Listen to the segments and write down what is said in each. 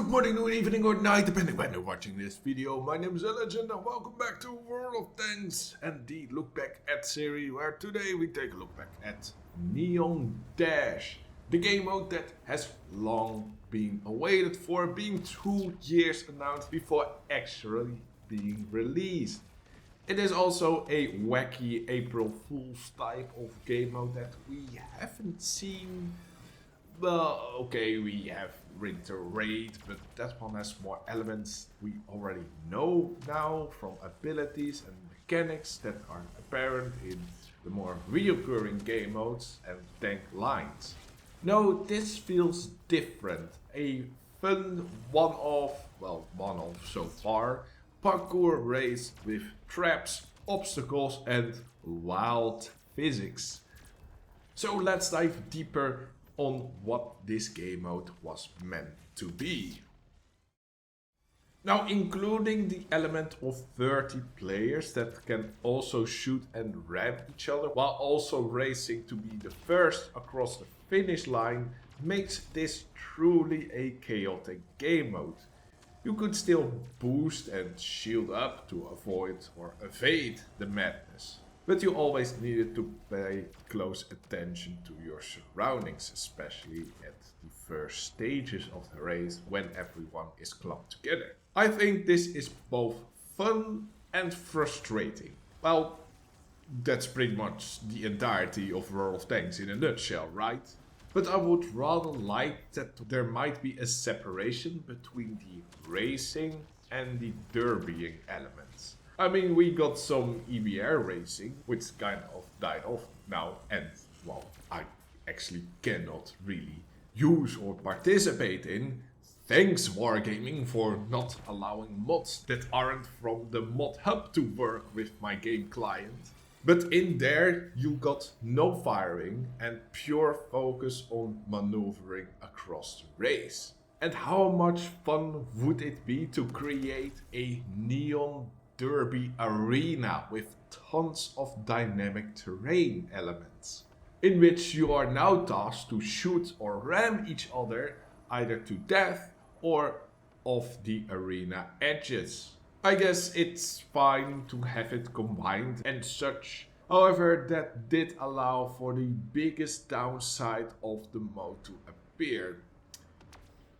Good morning, noon, evening or night, depending when you're watching this video. My name is Legend and welcome back to World of Tanks and the Look Back At series, where today we take a look back at Neon Dash, the game mode that has long been awaited for, being 2 years announced before actually being released. It is also a wacky April Fool's type of game mode that we haven't seen. Well, okay, we have Winter Raid, but that one has more elements we already know now from abilities and mechanics that are apparent in the more reoccurring game modes and tank lines. No, this feels different. A fun one-off so far, parkour race with traps, obstacles and wild physics. So let's dive deeper on what this game mode was meant to be. Now, including the element of 30 players that can also shoot and ram each other while also racing to be the first across the finish line, makes this truly a chaotic game mode. You could still boost and shield up to avoid or evade the madness, but you always needed to pay close attention to your surroundings, especially at the first stages of the race when everyone is clumped together. I think this is both fun and frustrating. Well, that's pretty much the entirety of World of Tanks in a nutshell, right? But I would rather like that there might be a separation between the racing and the derbying elements. I mean, we got some EBR racing, which kind of died off now, and well, I actually cannot really use or participate in. Thanks Wargaming for not allowing mods that aren't from the mod hub to work with my game client. But in there you got no firing and pure focus on maneuvering across the race. And how much fun would it be to create a neon derby arena with tons of dynamic terrain elements, in which you are now tasked to shoot or ram each other either to death or off the arena edges. I guess it's fine to have it combined and such. However, that did allow for the biggest downside of the mode to appear: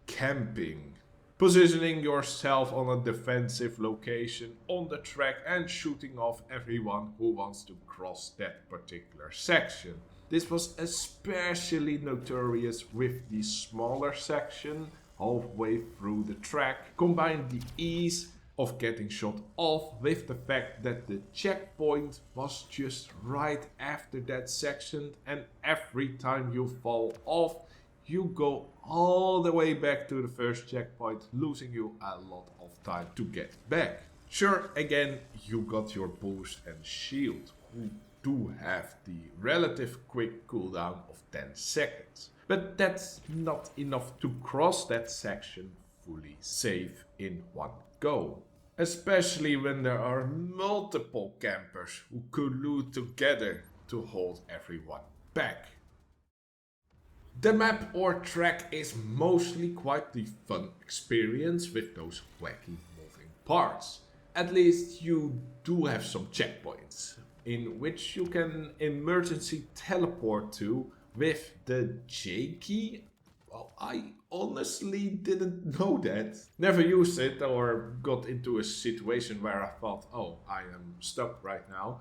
camping. Positioning yourself on a defensive location on the track and shooting off everyone who wants to cross that particular section. This was especially notorious with the smaller section halfway through the track. Combine the ease of getting shot off with the fact that the checkpoint was just right after that section, and every time you fall off you go all the way back to the first checkpoint, losing you a lot of time to get back. Sure, again, you got your boost and shield, who do have the relative quick cooldown of 10 seconds. But that's not enough to cross that section fully safe in one go. Especially when there are multiple campers who collude together to hold everyone back. The map or track is mostly quite the fun experience with those wacky moving parts. At least you do have some checkpoints in which you can emergency teleport to with the J key. Well, I honestly didn't know that. Never used it or got into a situation where I thought, oh, I am stuck right now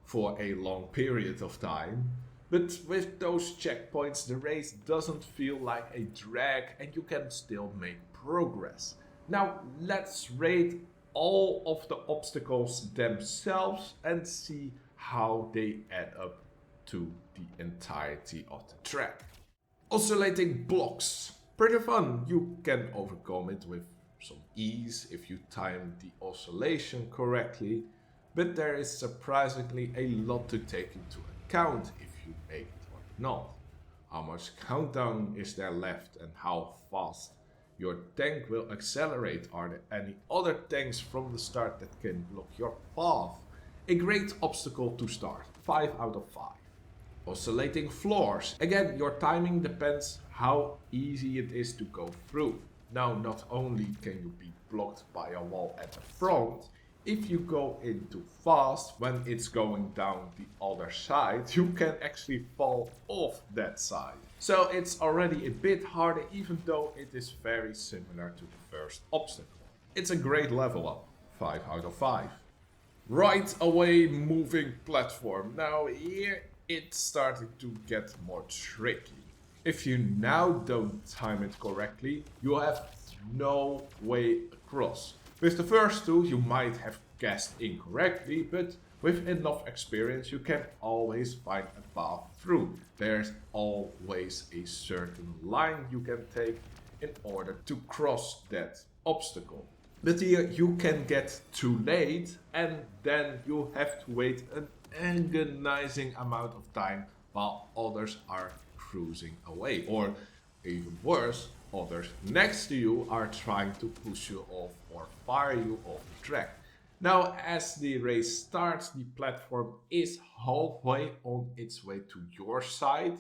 for a long period of time. But with those checkpoints, the race doesn't feel like a drag and you can still make progress. Now let's rate all of the obstacles themselves and see how they add up to the entirety of the track. Oscillating blocks. Pretty fun. You can overcome it with some ease if you time the oscillation correctly, but there is surprisingly a lot to take into account if you make it or not. How much countdown is there left and how fast your tank will accelerate? Are there any other tanks from the start that can block your path? A great obstacle to start, 5 out of 5. Oscillating floors. Again, your timing depends how easy it is to go through. Now, not only can you be blocked by a wall at the front, if you go in too fast when it's going down the other side, you can actually fall off that side. So it's already a bit harder, even though it is very similar to the first obstacle. It's a great level up, 5 out of 5. Right away moving platform. Now here it's starting to get more tricky. If you now don't time it correctly, you have no way across. With the first two you might have guessed incorrectly, but with enough experience you can always find a path through. There's always a certain line you can take in order to cross that obstacle. But here you can get too late and then you have to wait an agonizing amount of time while others are cruising away. Or even worse, others next to you are trying to push you off or fire you off the track. Now, as the race starts, the platform is halfway on its way to your side,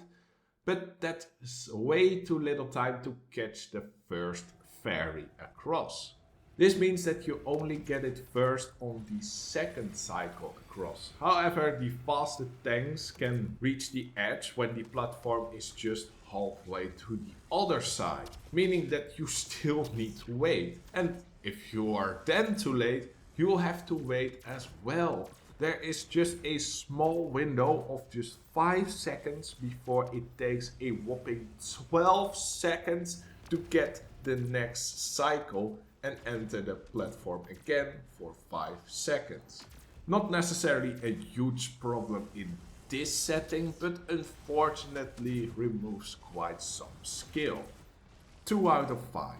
but that's way too little time to catch the first ferry across. This means that you only get it first on the second cycle across. However, the fastest tanks can reach the edge when the platform is just halfway to the other side, meaning that you still need to wait. And if you are then too late, you will have to wait as well. There is just a small window of just 5 seconds before it takes a whopping 12 seconds to get the next cycle and enter the platform again for 5 seconds. Not necessarily a huge problem in this setting, but unfortunately removes quite some skill. 2 out of 5.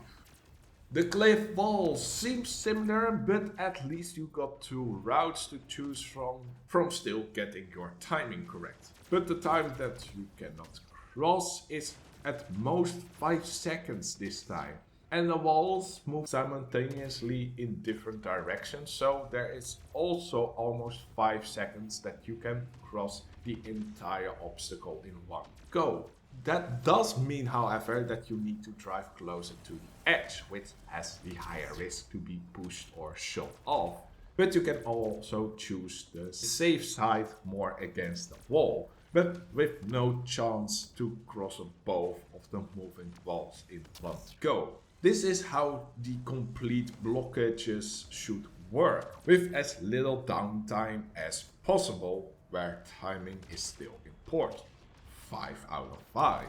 The cliff walls seem similar, but at least you got 2 routes to choose from still getting your timing correct. But the time that you cannot cross is at most 5 seconds this time. And the walls move simultaneously in different directions, so there is also almost 5 seconds that you can cross the entire obstacle in one go. That does mean, however, that you need to drive closer to the edge, which has the higher risk to be pushed or shoved off. But you can also choose the safe side more against the wall, but with no chance to cross both of the moving walls in one go. This is how the complete blockages should work, with as little downtime as possible, where timing is still important. 5 out of 5.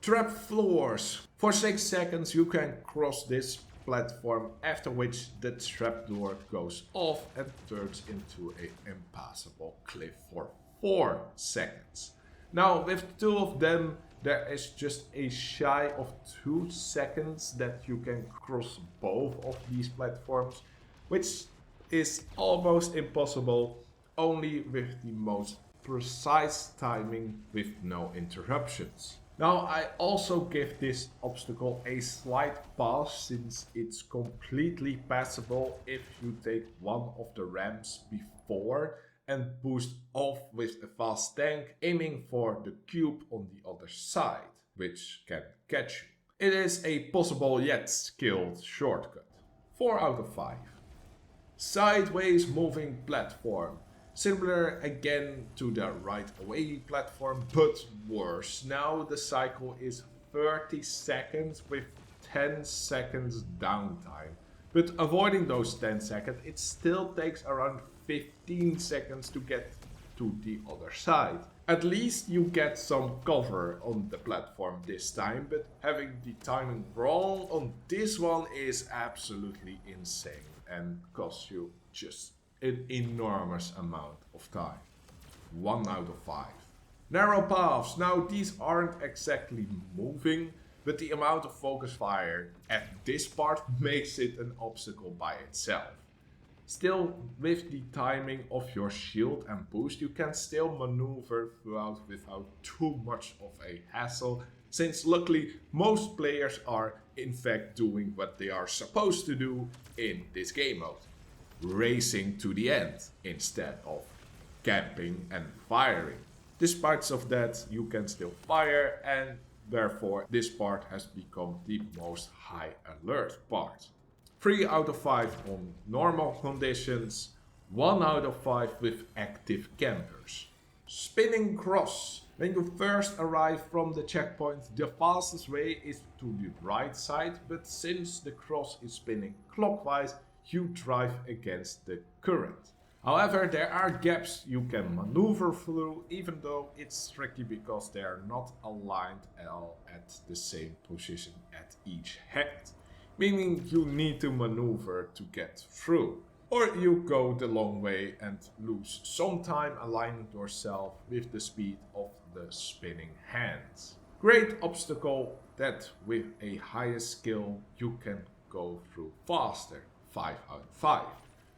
Trap floors. For 6 seconds you can cross this platform, after which the trapdoor goes off and turns into an impassable cliff for 4 seconds. Now with 2 of them, there is just a shy of 2 seconds that you can cross both of these platforms, which is almost impossible only with the most precise timing with no interruptions. Now I also give this obstacle a slight pass since it's completely passable if you take one of the ramps before and boost off with a fast tank, aiming for the cube on the other side, which can catch you. It is a possible yet skilled shortcut. 4 out of 5. Sideways moving platform. Similar again to the right away platform, but worse. Now the cycle is 30 seconds with 10 seconds downtime. But avoiding those 10 seconds, it still takes around 15 seconds to get to the other side. At least you get some cover on the platform this time, but having the timing wrong on this one is absolutely insane and costs you just an enormous amount of time. 1 out of 5. Narrow paths. Now these aren't exactly moving, but the amount of focus fire at this part makes it an obstacle by itself. Still, with the timing of your shield and boost, you can still maneuver throughout without too much of a hassle, since luckily most players are in fact doing what they are supposed to do in this game mode. Racing to the end instead of camping and firing. Despite of that, you can still fire and Therefore, this part has become the most high alert part. 3 out of 5 on normal conditions, 1 out of 5 with active campers. Spinning cross. When you first arrive from the checkpoint, the fastest way is to the right side, but since the cross is spinning clockwise, you drive against the current. However, there are gaps you can maneuver through, even though it's tricky because they are not aligned at the same position at each head, meaning you need to maneuver to get through. Or you go the long way and lose some time aligning yourself with the speed of the spinning hands. Great obstacle that with a higher skill you can go through faster. 5 out of 5.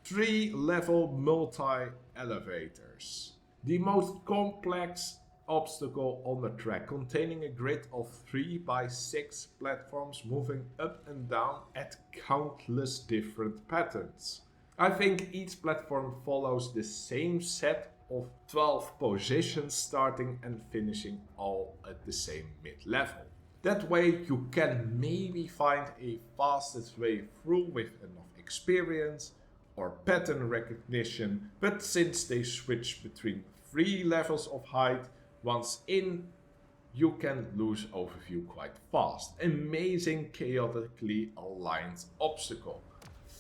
3-level multi-elevators. The most complex obstacle on the track, containing a grid of 3 by 6 platforms moving up and down at countless different patterns. I think each platform follows the same set of 12 positions, starting and finishing all at the same mid-level. That way you can maybe find a fastest way through with enough experience or pattern recognition, but since they switch between 3 levels of height, once in, you can lose overview quite fast. Amazing chaotically aligned obstacle.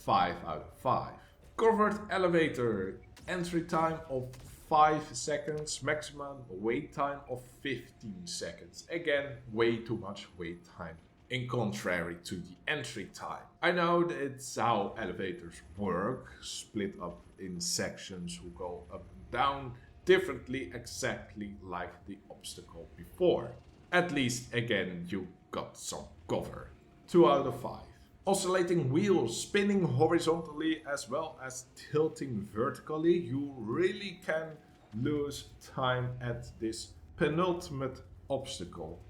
5 out of 5. Covered elevator. Entry time of 5 seconds, maximum wait time of 15 seconds. Again, way too much wait time in contrary to the entry time. I know that it's how elevators work, split up in sections who go up and down differently, exactly like the obstacle before. At least again you got some cover. 2 out of 5. Oscillating wheels, spinning horizontally as well as tilting vertically. You really can lose time at this penultimate obstacle.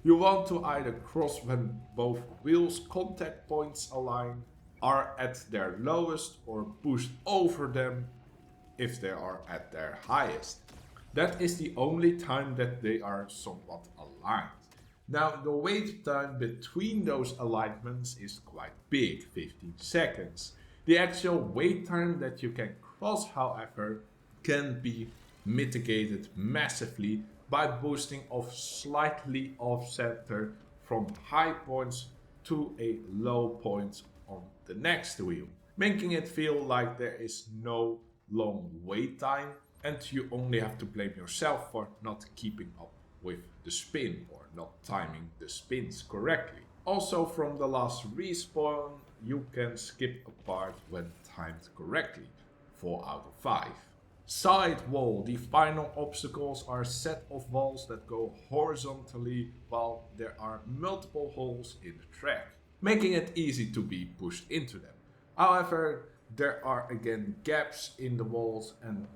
You want to either cross when both wheels' contact points align, are at their lowest, or boost over them if they are at their highest. That is the only time that they are somewhat aligned. Now, the wait time between those alignments is quite big, 15 seconds. The actual wait time that you can cross, however, can be mitigated massively by boosting off slightly off center from high points to a low point on the next wheel, making it feel like there is no long wait time and you only have to blame yourself for not keeping up with the spin or not timing the spins correctly. Also, from the last respawn, you can skip a part when timed correctly. 4 out of 5. Side wall. The final obstacles are a set of walls that go horizontally while there are multiple holes in the track, making it easy to be pushed into them. However, there are again gaps in the walls and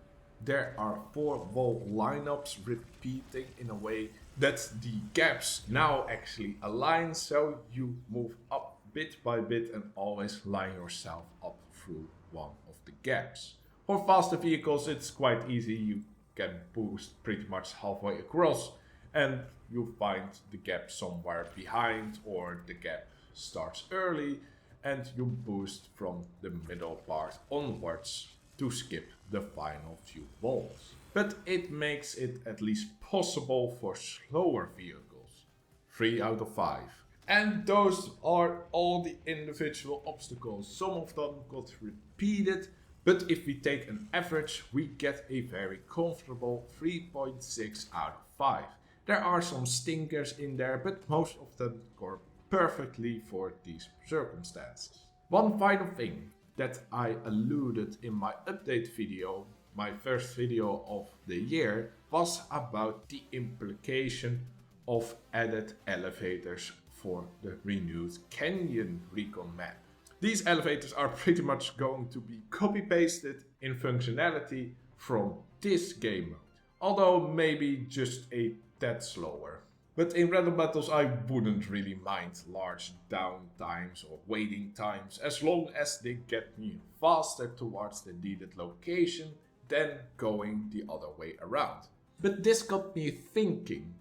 there are 4 wall lineups repeating in a way that the gaps now actually align, so you move up bit by bit and always line yourself up through one of the gaps. For faster vehicles it's quite easy, you can boost pretty much halfway across and you find the gap somewhere behind, or the gap starts early and you boost from the middle part onwards to skip the final few walls. But it makes it at least possible for slower vehicles. 3 out of 5. And those are all the individual obstacles. Some of them got repeated, but if we take an average, we get a very comfortable 3.6 out of 5. There are some stinkers in there, but most of them score perfectly for these circumstances. One final thing that I alluded in my update video, my first video of the year, was about the implication of added elevators for the renewed Canyon Recon map. These elevators are pretty much going to be copy-pasted in functionality from this game mode, although maybe just a tad slower. But in random battles I wouldn't really mind large down times or waiting times, as long as they get me faster towards the needed location than going the other way around. But this got me thinking,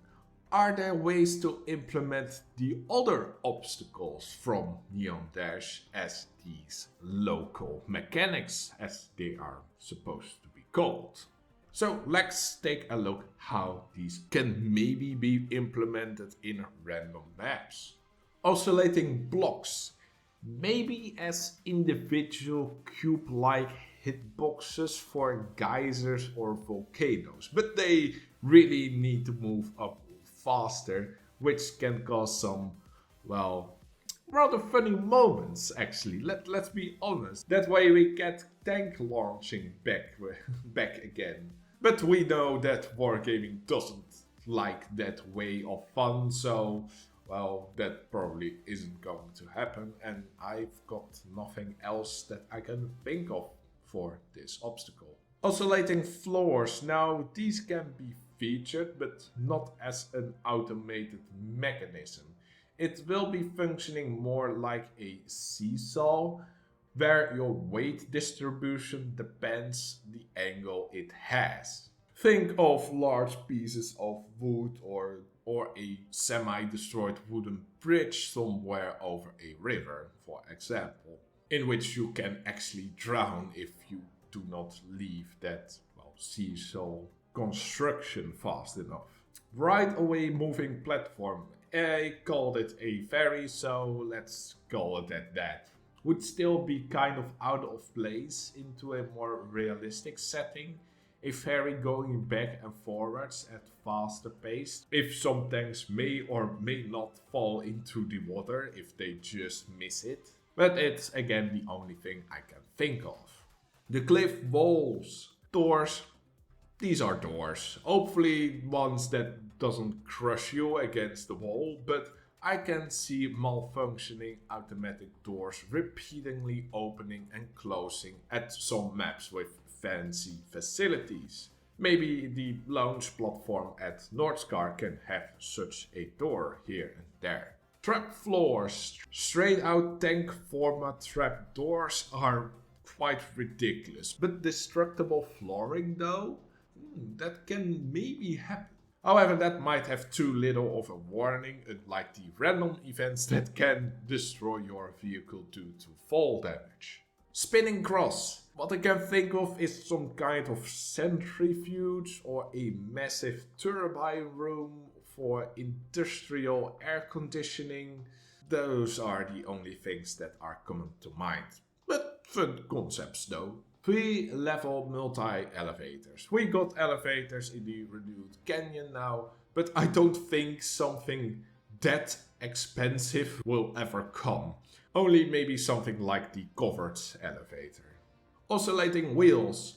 Are there ways to implement the other obstacles from Neon Dash as these local mechanics, as they are supposed to be called? So let's take a look how these can maybe be implemented in random maps. Oscillating blocks, maybe as individual cube-like hitboxes for geysers or volcanoes, but they really need to move up faster, which can cause some, well, rather funny moments actually. Let's be honest. That way we get tank launching back again. But we know that wargaming doesn't like that way of fun, so well, that probably isn't going to happen, and I've got nothing else that I can think of for this obstacle. Oscillating floors, now these can be featured, but not as an automated mechanism. It will be functioning more like a seesaw, where your weight distribution depends the angle it has. Think of large pieces of wood or a semi-destroyed wooden bridge somewhere over a river, for example, in which you can actually drown if you do not leave that, well, seesaw construction fast enough. Right away moving platform. I called it a ferry, so let's call it at that. Would still be kind of out of place into a more realistic setting. A ferry going back and forwards at faster pace. If some tanks may or may not fall into the water if they just miss it. But it's again the only thing I can think of. The cliff walls, doors. These are doors. Hopefully ones that doesn't crush you against the wall, but I can see malfunctioning automatic doors repeatedly opening and closing at some maps with fancy facilities. Maybe the launch platform at Northscar can have such a door here and there. Trap floors, straight out tank format trap doors are quite ridiculous, but destructible flooring though? That can maybe happen. However, that might have too little of a warning, unlike the random events that can destroy your vehicle due to fall damage. Spinning cross. What I can think of is some kind of centrifuge or a massive turbine room for industrial air conditioning. Those are the only things that are coming to mind. But fun concepts though. 3-level multi-elevators. We got elevators in the renewed canyon now, but I don't think something that expensive will ever come. Only maybe something like the covered elevator. Oscillating wheels.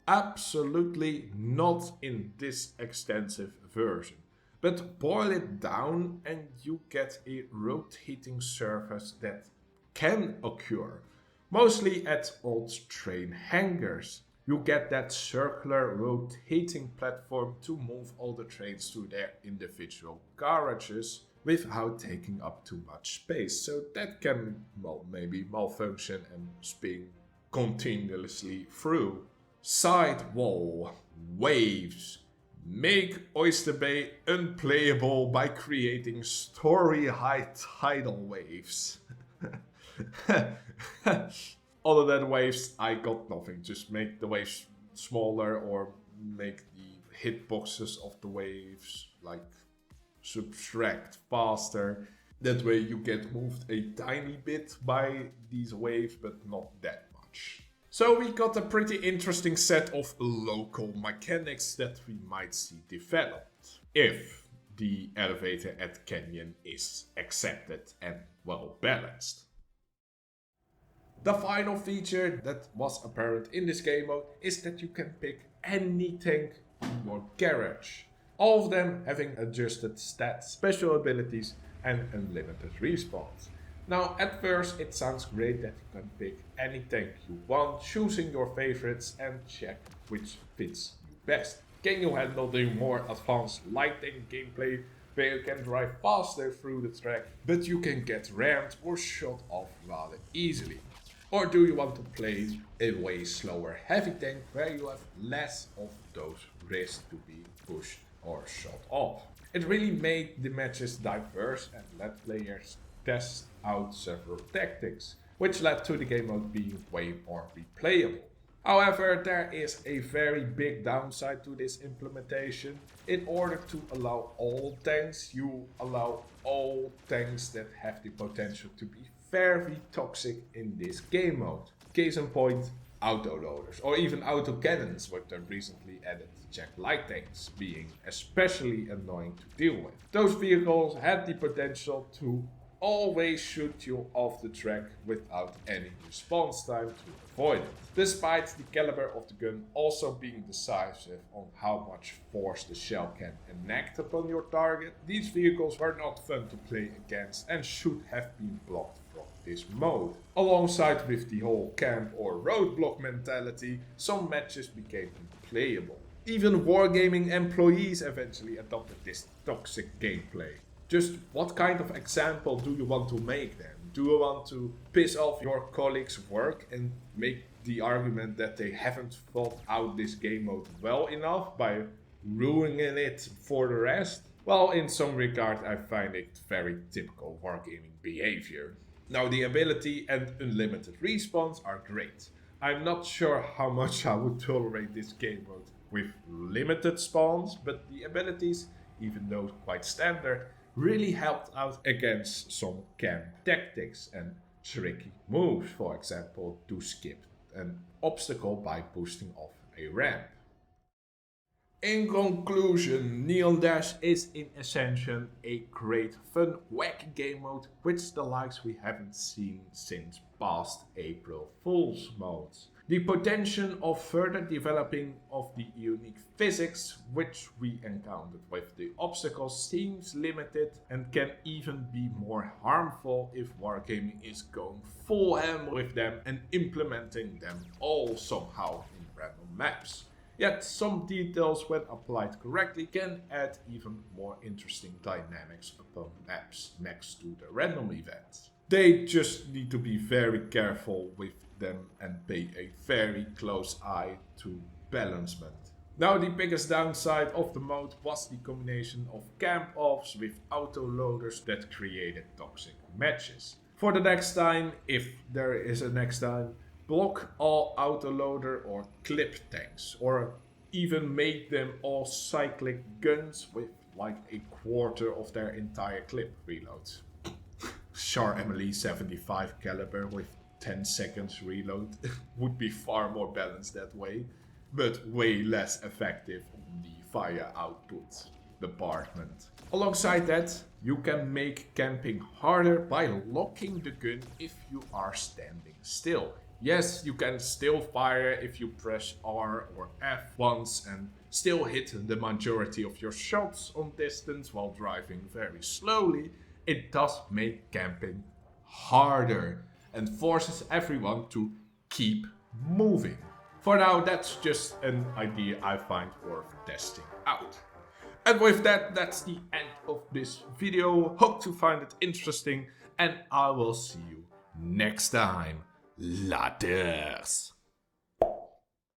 Absolutely not in this extensive version. But boil it down and you get a rotating surface that can occur. Mostly at old train hangars. You get that circular rotating platform to move all the trains to their individual garages without taking up too much space. So that can, well, maybe malfunction and spin continuously through. Sidewall waves. Make Oyster Bay unplayable by creating story-high tidal waves. Other than waves, I got nothing. Just make the waves smaller or make the hitboxes of the waves like subtract faster. That way you get moved a tiny bit by these waves, but not that much. So we got a pretty interesting set of local mechanics that we might see developed if the elevator at Canyon is accepted and well balanced. The final feature that was apparent in this game mode is that you can pick any tank in your garage. All of them having adjusted stats, special abilities and unlimited respawns. Now at first it sounds great that you can pick any tank you want, choosing your favorites and check which fits you best. Can you handle the more advanced lighting gameplay where you can drive faster through the track, but you can get rammed or shot off rather easily? Or do you want to play a way slower heavy tank where you have less of those risks to be pushed or shot off? It really made the matches diverse and let players test out several tactics, which led to the game mode being way more replayable. However, there is a very big downside to this implementation. In order to allow all tanks, you allow all tanks that have the potential to be very toxic in this game mode. Case in point, autoloaders or even autocannons with the recently added Jack light tanks being especially annoying to deal with. Those vehicles had the potential to always shoot you off the track without any response time to avoid it. Despite the caliber of the gun also being decisive on how much force the shell can enact upon your target, these vehicles were not fun to play against and should have been blocked from this mode. Alongside with the whole camp or roadblock mentality, some matches became unplayable. Even wargaming employees eventually adopted this toxic gameplay. Just what kind of example do you want to make then? Do you want to piss off your colleagues' work and make the argument that they haven't thought out this game mode well enough by ruining it for the rest? Well, in some regard I find it very typical wargaming behavior. Now the ability and unlimited respawns are great. I'm not sure how much I would tolerate this game mode with limited spawns, but the abilities, even though quite standard, really helped out against some camp tactics and tricky moves, for example, to skip an obstacle by boosting off a ramp. In conclusion, Neon Dash is in essence a great, fun, wacky game mode, which the likes we haven't seen since past April Fool's modes. The potential of further developing of the unique physics which we encountered with the obstacles seems limited and can even be more harmful if wargaming is going full ham with them and implementing them all somehow in random maps. Yet some details, when applied correctly, can add even more interesting dynamics upon maps next to the random events. They just need to be very careful with them and pay a very close eye to balancement. Now the biggest downside of the mode was the combination of camp offs with autoloaders that created toxic matches. For the next time, if there is a next time, block all autoloader or clip tanks, or even make them all cyclic guns with like a quarter of their entire clip reloads. Char Emily 75 caliber with 10 seconds reload would be far more balanced that way, but way less effective on the fire output department. Alongside that, you can make camping harder by locking the gun if you are standing still. Yes, you can still fire if you press R or F once and still hit the majority of your shots on distance while driving very slowly. It does make camping harder and forces everyone to keep moving. For now, that's just an idea I find worth testing out. And with that, that's the end of this video. Hope to find it interesting and I will see you next time. Laters!